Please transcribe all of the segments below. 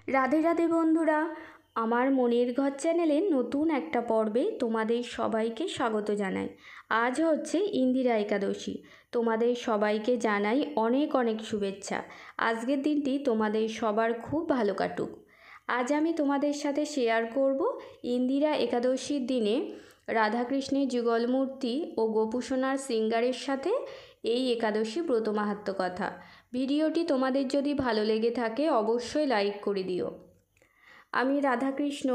রাধে রাধে বন্ধুরা, আমার মনের ঘর চ্যানেলের নতুন একটা পর্বে তোমাদের সবাইকে স্বাগত জানাই। আজ হচ্ছে ইন্দিরা একাদশী। তোমাদের সবাইকে জানাই অনেক অনেক শুভেচ্ছা। আজকের দিনটি তোমাদের সবার খুব ভালো কাটুক। আজ আমি তোমাদের সাথে শেয়ার করব ইন্দিরা একাদশীর দিনে রাধাকৃষ্ণের যুগল মূর্তি ও গোপুসোনার শৃঙ্গারের সাথে এই একাদশী ব্রত মাহাত্ম্য কথা। ভিডিওটি তোমাদের যদি ভালো লেগে থাকে অবশ্যই লাইক করে দিও। আমি রাধাকৃষ্ণ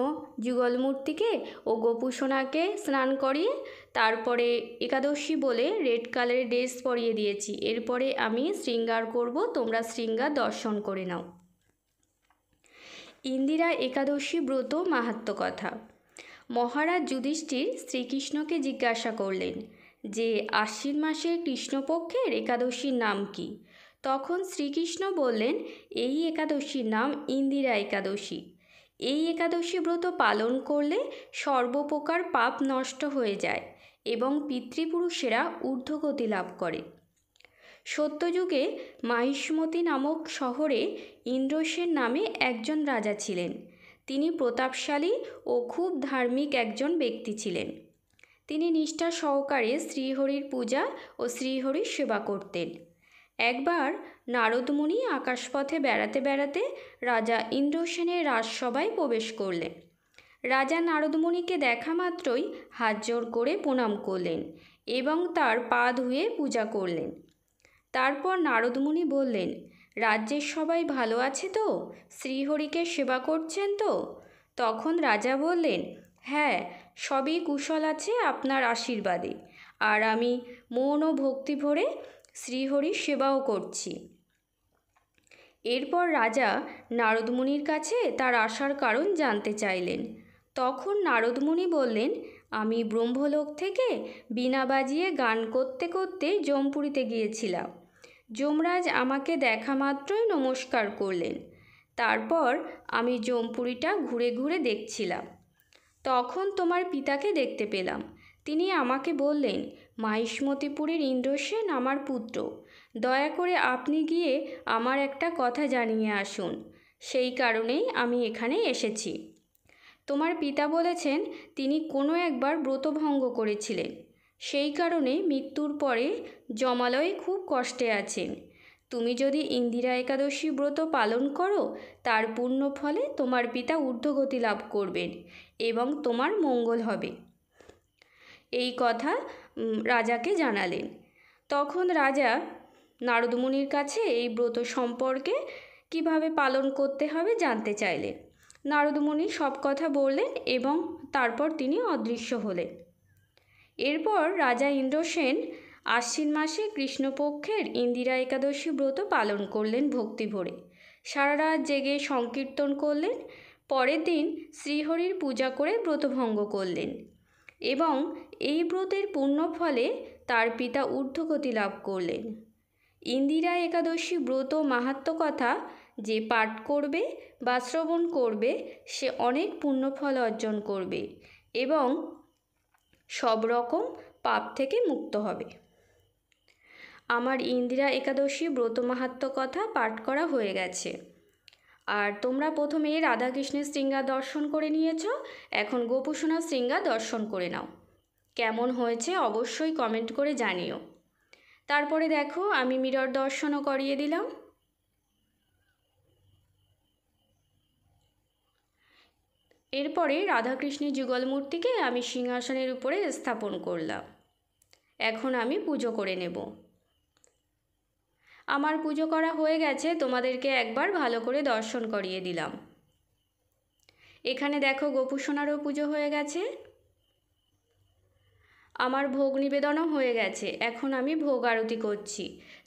যুগল মূর্তিকে ও গোপুসোনাকে স্নান করিয়ে তারপরে একাদশী বলে রেড কালারের ড্রেস পরিয়ে দিয়েছি। এরপরে আমি শৃঙ্গার করব, তোমরা শৃঙ্গার দর্শন করে নাও। ইন্দিরা একাদশী ব্রত মাহাত্ম্য কথা। মহারাজ যুধিষ্ঠির শ্রীকৃষ্ণকে জিজ্ঞাসা করলেন যে আশ্বিন মাসের কৃষ্ণপক্ষের একাদশীর নাম কি। তখন শ্রীকৃষ্ণ বললেন, এই একাদশীর নাম ইন্দিরা একাদশী। এই একাদশী ব্রত পালন করলে সর্বপ্রকার পাপ নষ্ট হয়ে যায় এবং পিতৃপুরুষেরা ঊর্ধ্বগতি লাভ করে। সত্যযুগে মাহিষ্মতি নামক শহরে ইন্দ্রসেন নামে একজন রাজা ছিলেন। তিনি প্রতাপশালী ও খুব ধার্মিক একজন ব্যক্তি ছিলেন। তিনি নিষ্ঠা সহকারে শ্রীহরির পূজা ও শ্রীহরির সেবা করতেন। একবার নারদমুনি আকাশপথে বেড়াতে বেড়াতে রাজা ইন্দ্রসেনের রাজসভায় প্রবেশ করলেন। রাজা নারদমুনিকে দেখা মাত্রই হাত জোড় করে প্রণাম করলেন এবং তার পা ধুয়ে পূজা করলেন। তারপর নারদমুনি বললেন, রাজ্যের সবাই ভালো আছে তো? শ্রীহরিকে সেবা করছেন তো? তখন রাজা বললেন, হ্যাঁ, সবই কুশল আছে আপনার আশীর্বাদে, আর আমি মন ও ভক্তি ভরে শ্রীহরির সেবাও করছি। এরপর রাজা নারদমুনির কাছে তার আসার কারণ জানতে চাইলেন। তখন নারদমুনি বললেন, আমি ব্রহ্মলোক থেকে বীণা বাজিয়ে গান করতে করতে যমপুরীতে গিয়েছিলাম। যমরাজ আমাকে দেখা মাত্রই নমস্কার করলেন। তারপর আমি যমপুরীটা ঘুরে ঘুরে দেখছিলাম। তখন তোমার পিতাকে দেখতে পেলাম। তিনি আমাকে বললেন, মাহিষ্মতিপুরীর ইন্দ্রসেন আমার পুত্র, দয়া করে আপনি গিয়ে আমার একটা কথা জানিয়ে আসুন। সেই কারণেই আমি এখানে এসেছি। তোমার পিতা বলেছেন তিনি কোনো একবার ব্রতভঙ্গ করেছিলেন, সেই কারণে মৃত্যুর পরে যমালয়ে খুব কষ্টে আছেন। তুমি যদি ইন্দিরা একাদশী ব্রত পালন করো, তার পুণ্য ফলে তোমার পিতা ঊর্ধ্বগতি লাভ করবেন এবং তোমার মঙ্গল হবে। এই কথা রাজাকে জানালেন। তখন রাজা নারদমুনির কাছে এই ব্রত সম্পর্কে কিভাবে পালন করতে হবে জানতে চাইলেন। নারদমুনি সব কথা বললেন এবং তারপর তিনি অদৃশ্য হলেন। এরপর রাজা ইন্দ্রসেন আশ্বিন মাসে কৃষ্ণপক্ষের ইন্দিরা একাদশী ব্রত পালন করলেন ভক্তি ভরে। সারা রাত জেগে সংকীর্তন করলেন। পরের দিন শ্রীহরির পূজা করে ব্রতভঙ্গ করলেন এবং এই ব্রতের পুণ্য ফলে তার পিতা ঊর্ধ্বগতি লাভ করলেন। ইন্দিরা একাদশী ব্রত মাহাত্ম্য কথা যে পাঠ করবে বা শ্রবণ করবে সে অনেক পুণ্যফল অর্জন করবে এবং সব রকম পাপ থেকে মুক্ত হবে। আমার ইন্দিরা একাদশী ব্রত মাহাত্ম্য কথা পাঠ করা হয়ে গেছে। আর তোমরা প্রথমে রাধাকৃষ্ণের শৃঙ্গার দর্শন করে নিয়েছ, এখন গোপুসোনার শৃঙ্গার দর্শন করে নাও। কেমন হয়েছে অবশ্যই কমেন্ট করে জানিও। তারপরে দেখো আমি মিরর দর্শনও করিয়ে দিলাম। এরপরে রাধাকৃষ্ণের যুগল মূর্তিকে আমি সিংহাসনের উপরে স্থাপন করলাম। এখন আমি পুজো করে নেব। আমার পুজো করা হয়ে গেছে, তোমাদেরকে একবার ভালো করে দর্শন করিয়ে দিলাম। এখানে দেখো গোপুসোনারও পুজো হয়ে গেছে। আমার ভোগ নিবেদনও হয়ে গেছে। এখন আমি ভোগ আরতি করছি,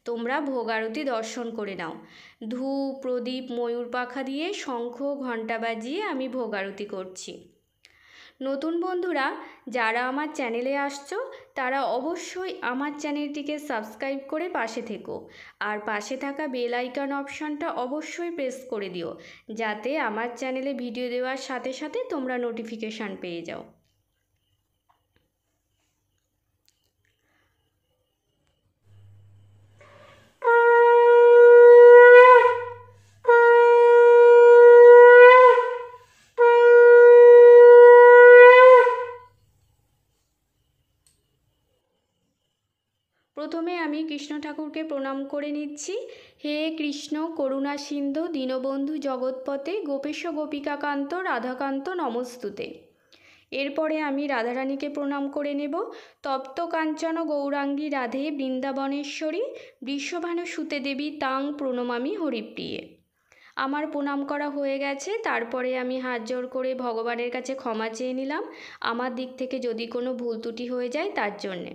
তোমরা ভোগ আরতি দর্শন করে নাও। ধূপ প্রদীপ ময়ূর পাখা দিয়ে শঙ্খ ঘণ্টা বাজিয়ে আমি ভোগ আরতি করছি। নতুন বন্ধুরা যারা আমার চ্যানেলে আসছো তারা অবশ্যই আমার চ্যানেলটিকে সাবস্ক্রাইব করে পাশে থেকো, আর পাশে থাকা বেল আইকন অপশানটা অবশ্যই প্রেস করে দিও, যাতে আমার চ্যানেলে ভিডিও দেওয়ার সাথে সাথে তোমরা নোটিফিকেশান পেয়ে যাও। কৃষ্ণ ঠাকুরকে প্রণাম করে নিচ্ছি। হে কৃষ্ণ করুণা সিন্ধু দীনবন্ধু জগৎপতে গোপেশ গোপিকাকান্ত রাধাকান্ত নমস্তুতে। এরপরে আমি রাধারানীকে প্রণাম করে নেব। তপ্ত কাঞ্চন গৌরাঙ্গী রাধে বৃন্দাবনেশ্বরী বৃষভানু সুতে দেবী তাং প্রণমামি হরিপ্রিয়ে। আমার প্রণাম করা হয়ে গেছে। তারপরে আমি হাত জোড় করে ভগবানের কাছে ক্ষমা চেয়ে নিলাম আমার দিক থেকে যদি কোনো ভুল ত্রুটি হয়ে যায় তার জন্যে।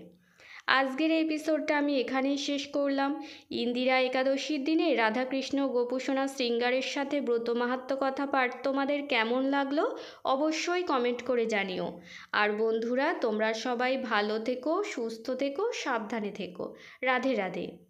আজকের এই এপিসোডটা আমি এখানেই শেষ করলাম। ইন্দিরা একাদশীর দিনে রাধাকৃষ্ণ গোপুসোনা শৃঙ্গারের সাথে ব্রত মাহাত্ম্য কথা পাঠ তোমাদের কেমন লাগলো অবশ্যই কমেন্ট করে জানিও। আর বন্ধুরা, তোমরা সবাই ভালো থেকো, সুস্থ থেকো, সাবধানে থেকো। রাধে রাধে।